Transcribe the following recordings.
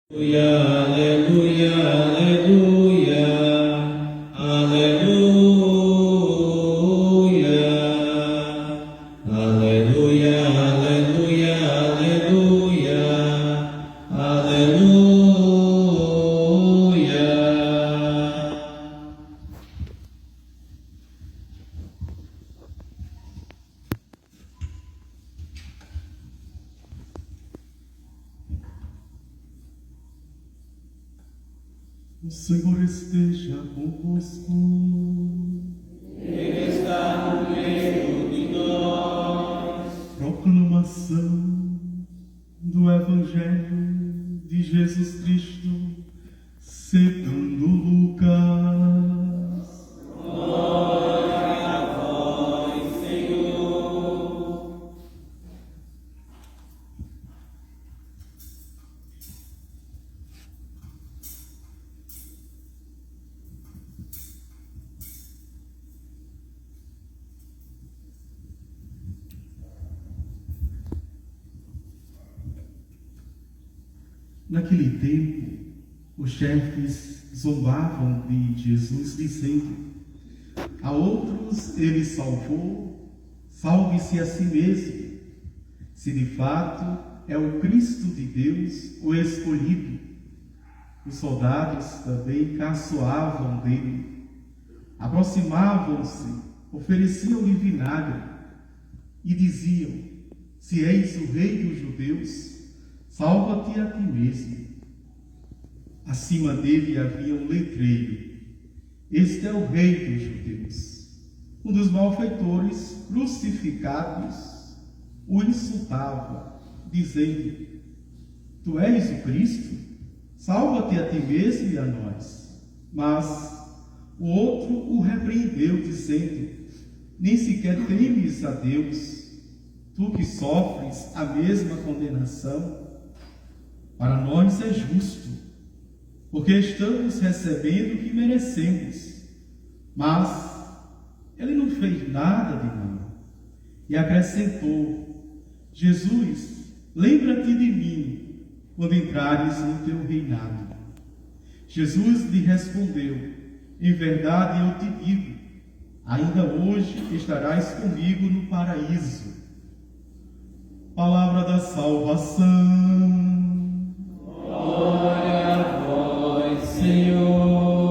Aleluia, aleluia, aleluia, aleluia, aleluia, aleluia, aleluia. O Senhor esteja convosco. Ele está no meio de nós. Proclamação do Evangelho de Jesus Cristo segundo Lucas. Glória a vós, Senhor. Naquele tempo, os chefes zombavam de Jesus, dizendo: a outros ele salvou, salve-se a si mesmo, se de fato é o Cristo de Deus, o escolhido. Os soldados também caçoavam dele, aproximavam-se, ofereciam-lhe vinagre e diziam: se és o rei dos judeus, salva-te a ti mesmo. Acima dele havia um letreiro: este é o rei dos judeus. Um dos malfeitores crucificados o insultava, dizendo: tu és o Cristo? Salva-te a ti mesmo e a nós. Mas o outro o repreendeu, dizendo: nem sequer temes a Deus, tu que sofres a mesma condenação? Para nós é justo, porque estamos recebendo o que merecemos. Mas ele não fez nada de mal. E acrescentou: Jesus, lembra-te de mim quando entrares no teu reinado. Jesus lhe respondeu: em verdade eu te digo, ainda hoje estarás comigo no paraíso. Palavra da salvação. Glória a vós, Senhor.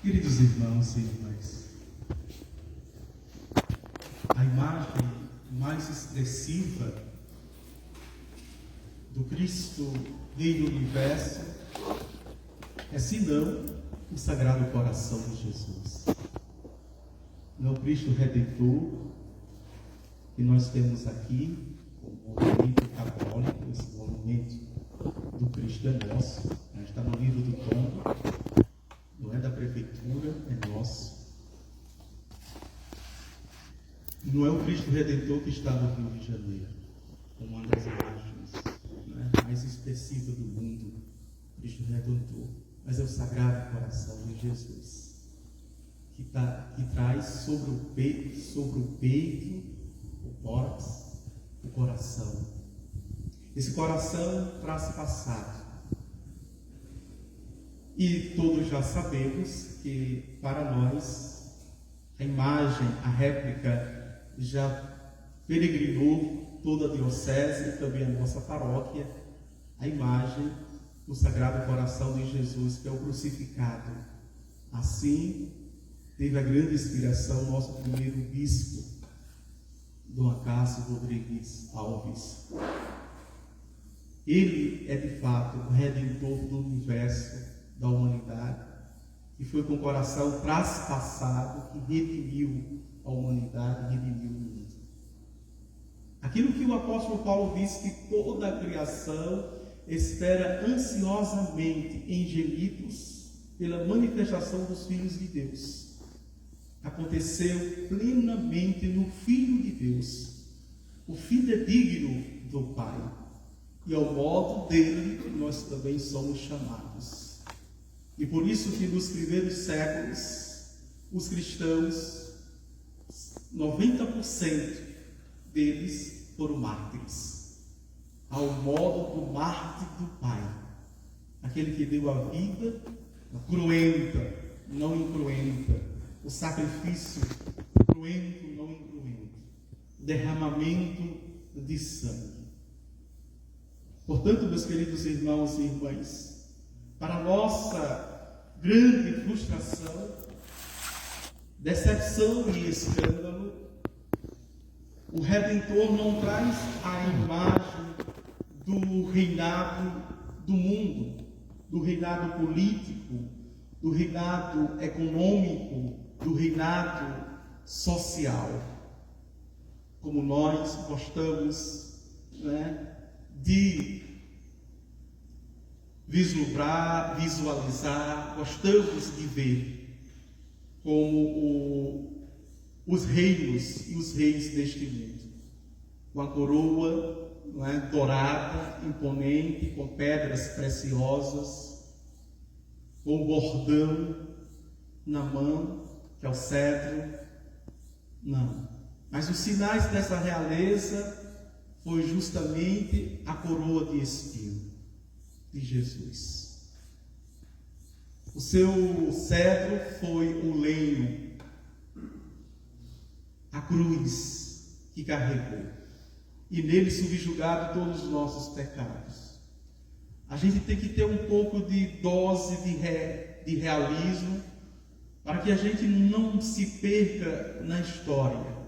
Queridos irmãos e irmãs, a imagem mais expressiva do Cristo Rei do Universo é, senão, o Sagrado Coração de Jesus. Não o Cristo Redentor que nós temos aqui, o monumento católico, esse monumento do Cristo é nosso, está no livro do tombo, não é da prefeitura, é nosso. E não é o Cristo Redentor que está no Rio de Janeiro, como uma das imagens, né, mais expressiva do mundo, Cristo Redentor. Mas é o Sagrado Coração de Jesus, que traz sobre o peito, o tórax, o coração. Esse coração traz passado. E todos já sabemos que, para nós, a imagem, a réplica, já peregrinou toda a diocese e também a nossa paróquia, a imagem do Sagrado Coração de Jesus, que é o crucificado. Assim, teve a grande inspiração nosso primeiro bispo, Dom Acácio Rodrigues Alves. Ele é, de fato, o Redentor do universo, da humanidade, e foi com o coração traspassado que redimiu a humanidade, redimiu o mundo. Aquilo que o apóstolo Paulo disse, que toda a criação espera ansiosamente em gemidos pela manifestação dos filhos de Deus, aconteceu plenamente no Filho de Deus, o fidedigno do Pai, e ao modo dele nós também somos chamados. E por isso que nos primeiros séculos, os cristãos, 90% deles foram mártires, ao modo do mártir do Pai, aquele que deu a vida cruenta, não incruenta, o sacrifício cruento, não incruento, derramamento de sangue. Portanto, meus queridos irmãos e irmãs, para a nossa grande frustração, decepção e escândalo, o Redentor não traz a imagem do reinado do mundo, do reinado político, do reinado econômico, do reinado social, como nós gostamos, de vislumbrar, visualizar, gostamos de ver como os reinos e os reis deste mundo, com a coroa dourada, imponente, com pedras preciosas, com o bordão na mão, que é o cetro. Não. Mas os sinais dessa realeza foi justamente a coroa de espinho de Jesus. O seu cetro foi o lenho, a cruz que carregou, e nele subjugado todos os nossos pecados. A gente tem que ter um pouco de dose de realismo para que a gente não se perca na história.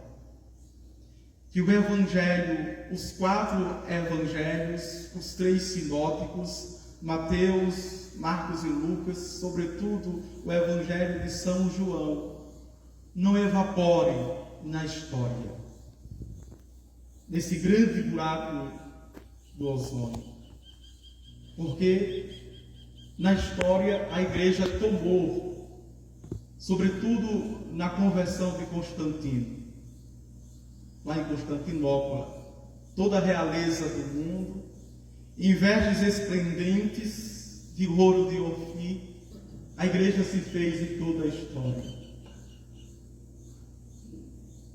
Que o Evangelho, os 4 Evangelhos, os 3 sinóticos, Mateus, Marcos e Lucas, sobretudo o Evangelho de São João, não evaporem na história, nesse grande buraco do ozônio. Porque na história a Igreja tomou, sobretudo na conversão de Constantino, lá em Constantinopla, toda a realeza do mundo, em vestes esplendentes de ouro de Ofir, a Igreja se fez em toda a história.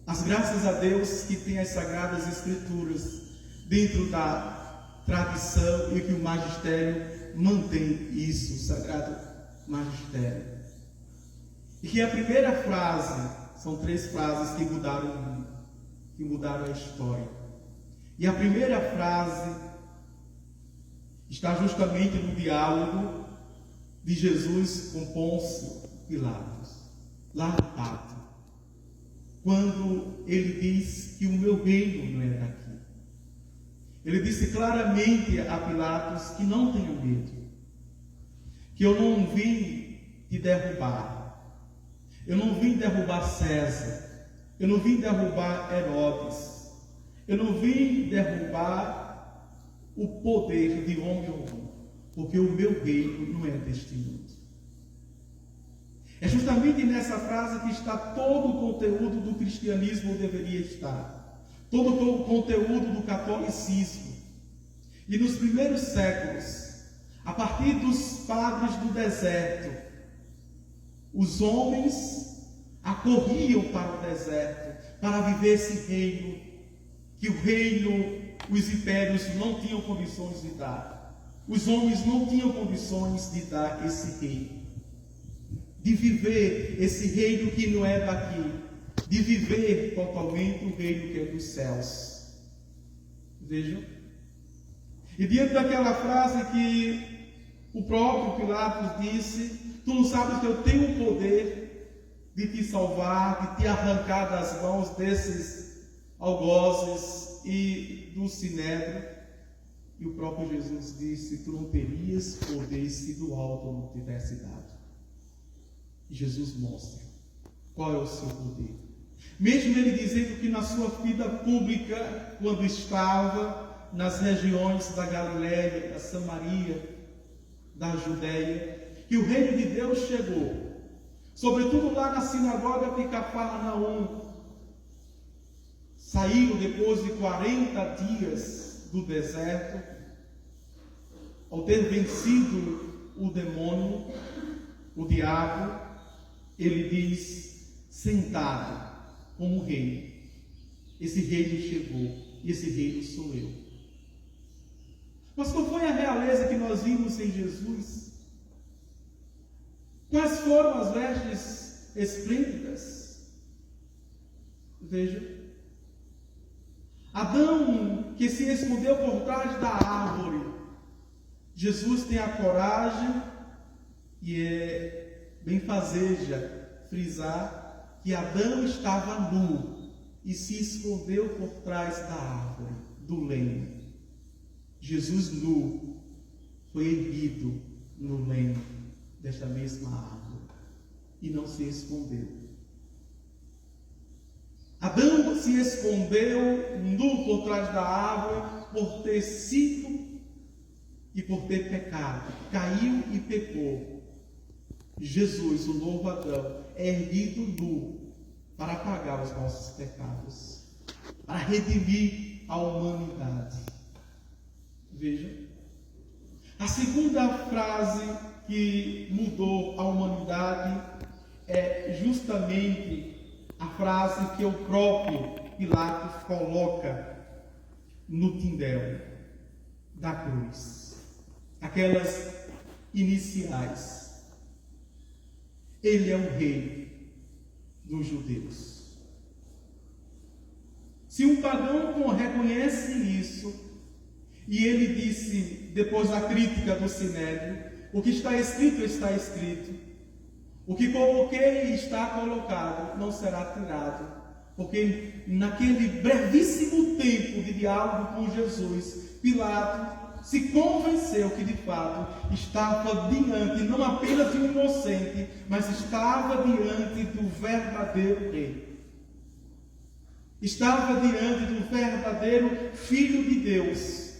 As graças a Deus que tem as Sagradas Escrituras dentro da tradição e que o magistério mantém isso, o Sagrado Magistério. E que a primeira frase, são 3 frases que mudaram o mundo, que mudaram a história. E a primeira frase está justamente no diálogo de Jesus com Pôncio Pilatos, lá no pátio, quando ele diz que o meu reino não é daqui. Ele disse claramente a Pilatos que não tenha medo, que eu não vim te derrubar, eu não vim derrubar César, eu não vim derrubar Herodes, eu não vim derrubar o poder de homem algum, porque o meu reino não é deste mundo. É justamente nessa frase que está todo o conteúdo do cristianismo, deveria estar, todo o conteúdo do catolicismo. E nos primeiros séculos, a partir dos padres do deserto, os homens acorriam para o deserto para viver esse reino, que o reino, os impérios não tinham condições de dar. Os homens não tinham condições de dar esse reino, de viver esse reino que não é daqui, de viver totalmente o reino que é dos céus. Vejam. E diante daquela frase que o próprio Pilatos disse: tu não sabes que eu tenho o poder de te salvar, de te arrancar das mãos desses algozes e do sinédrio. E o próprio Jesus disse: tu não terias poder se do alto não tivesse dado. E Jesus mostra qual é o seu poder. Mesmo ele dizendo que na sua vida pública, quando estava nas regiões da Galiléia, da Samaria, da Judéia, que o reino de Deus chegou, sobretudo lá na sinagoga de Cafarnaum. Saíram depois de 40 dias do deserto, ao ter vencido o demônio, o diabo, ele diz, sentado como rei. Esse reino chegou, e esse reino sou eu. Mas qual foi a realeza que nós vimos em Jesus? Quais foram as vestes esplêndidas? Veja, Adão, que se escondeu por trás da árvore, Jesus tem a coragem, e é benfazeja frisar que Adão estava nu e se escondeu por trás da árvore, do lenho. Jesus nu foi erguido no lenho desta mesma árvore e não se escondeu. Adão se escondeu nu por trás da árvore por ter sido e por ter pecado. Caiu e pecou. Jesus, o novo Adão, é erguido nu para pagar os nossos pecados, para redimir a humanidade. Veja, a segunda frase que mudou a humanidade é justamente a frase que o próprio Pilatos coloca no tindel da cruz, aquelas iniciais. Ele é o rei dos judeus. Se um pagão reconhece isso, e ele disse, depois da crítica do Sinédrio, o que está escrito, está escrito. O que coloquei está colocado, não será tirado. Porque naquele brevíssimo tempo de diálogo com Jesus, Pilatos se convenceu que de fato estava diante, não apenas de um inocente, mas estava diante do verdadeiro rei. Estava diante do verdadeiro Filho de Deus,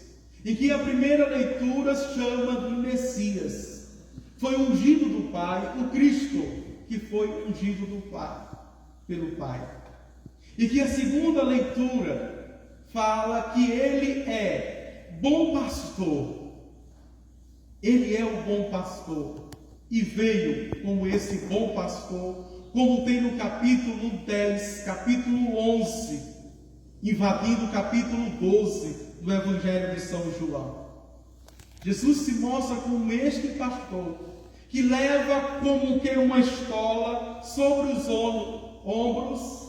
em que a primeira leitura chama de Messias. Foi ungido do Pai, o Cristo que foi ungido do Pai, pelo Pai. E que a segunda leitura fala que ele é bom pastor. Ele é o bom pastor. E veio como esse bom pastor, como tem no capítulo 10, capítulo 11, invadindo o capítulo 12 do Evangelho de São João. Jesus se mostra como este pastor, que leva como que uma estola sobre os ombros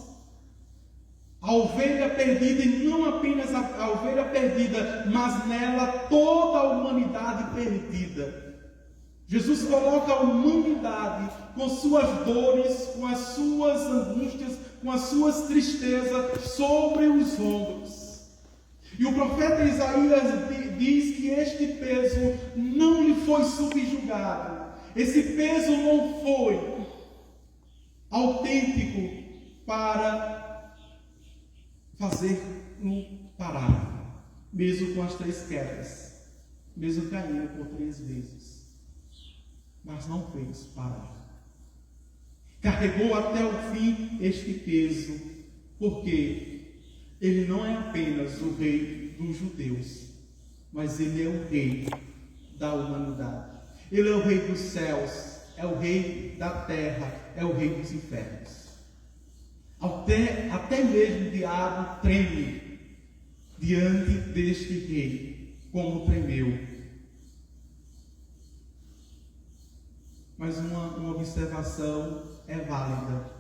a ovelha perdida, e não apenas a ovelha perdida, mas nela toda a humanidade perdida. Jesus coloca a humanidade com suas dores, com as suas angústias, com as suas tristezas sobre os ombros. E o profeta Isaías diz que este peso não lhe foi subjugado. Esse peso não foi autêntico para fazer-no parar, mesmo com as 3 quedas, mesmo caindo por 3 vezes, mas não fez parar. Carregou até o fim este peso, porque ele não é apenas o rei dos judeus, mas ele é o rei da humanidade. Ele é o rei dos céus, é o rei da terra, é o rei dos infernos. Até mesmo o diabo treme diante deste rei, como tremeu. Mas uma observação é válida,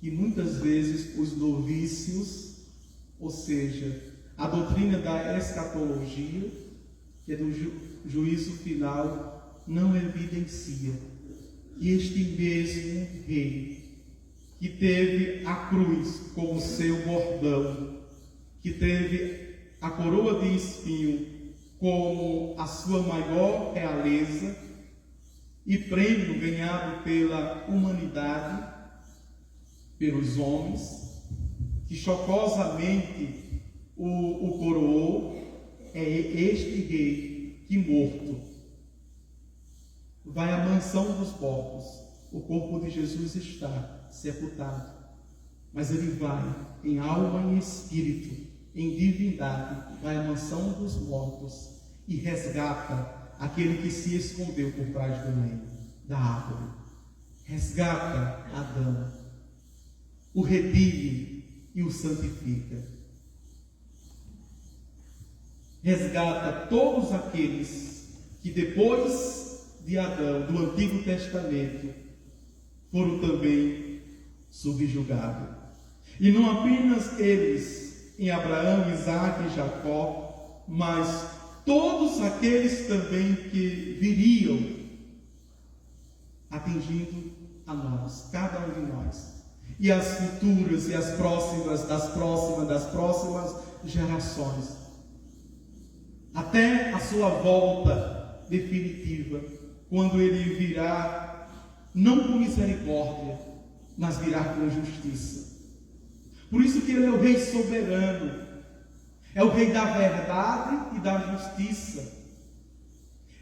que muitas vezes os novícios, ou seja, a doutrina da escatologia, que é do juízo final, não evidencia que este mesmo rei, que teve a cruz como seu bordão, que teve a coroa de espinho como a sua maior realeza e prêmio ganhado pela humanidade, pelos homens, que chocosamente o coroou, é este rei que, morto, vai à mansão dos mortos. O corpo de Jesus está sepultado, mas ele vai em alma e espírito, em divindade, vai à mansão dos mortos e resgata aquele que se escondeu por trás do lenho. da árvore, resgata Adão, o redime e o santifica. Resgata todos aqueles que depois de Adão, do Antigo Testamento, foram também subjugados. E não apenas eles, em Abraão, Isaque e Jacó, mas todos aqueles também que viriam, atingindo a nós, cada um de nós, e as futuras e as próximas, das próximas gerações, até a sua volta definitiva, quando ele virá, não com misericórdia, mas virá com justiça. Por isso que ele é o Rei soberano, é o Rei da verdade e da justiça,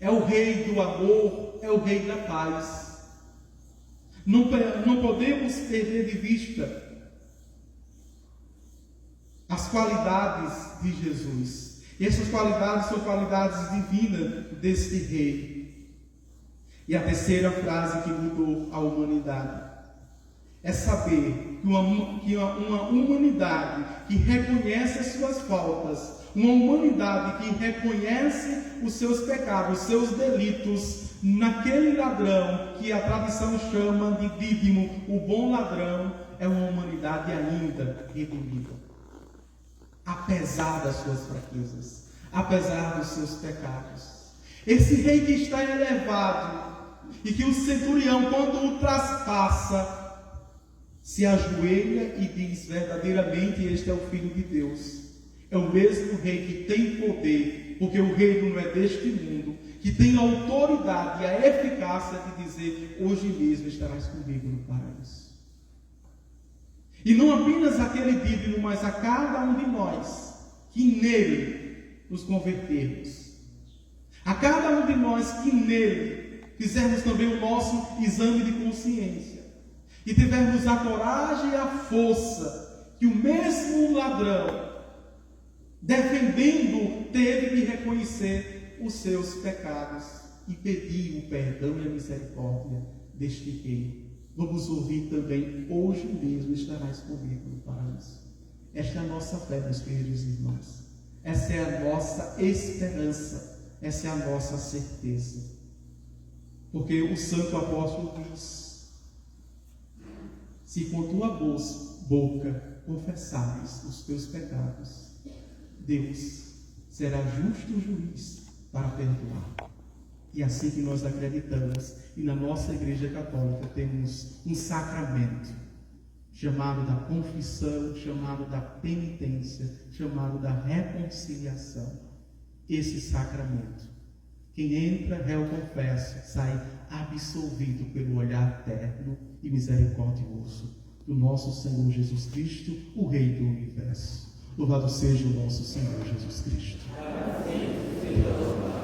é o Rei do amor, é o Rei da paz. Não podemos perder de vista as qualidades de Jesus. E essas qualidades são qualidades divinas deste Rei. E a terceira frase que mudou a humanidade é saber que uma humanidade que reconhece as suas faltas, uma humanidade que reconhece os seus pecados, os seus delitos, naquele ladrão que a tradição chama de Dídimo, o bom ladrão, é uma humanidade ainda redimida, apesar das suas fraquezas, apesar dos seus pecados. Esse Rei que está elevado e que o centurião, quando o traspassa, se ajoelha e diz verdadeiramente: este é o Filho de Deus. É o mesmo Rei que tem poder, porque o reino não é deste mundo, que tem a autoridade e a eficácia de dizer: hoje mesmo estarás comigo no paraíso. E não apenas aquele digno, mas a cada um de nós que nele nos convertermos, a cada um de nós que nele fizermos também o nosso exame de consciência e tivermos a coragem e a força que o mesmo ladrão, defendendo, teve que reconhecer os seus pecados e pedir o perdão e a misericórdia deste Rei. Vamos ouvir também: hoje mesmo estarás comigo no paraíso. Esta é a nossa fé, meus queridos irmãos. Essa é a nossa esperança. Essa é a nossa certeza. Porque o santo apóstolo diz: se com tua boca confessares os teus pecados, Deus será justo juiz para perdoar. E assim que nós acreditamos, e na nossa Igreja Católica temos um sacramento chamado da confissão, chamado da penitência, chamado da reconciliação. Esse sacramento, quem entra, réu confessa, sai absolvido pelo olhar terno e misericordioso do nosso Senhor Jesus Cristo, o Rei do Universo. Louvado seja o nosso Senhor Jesus Cristo. Amém.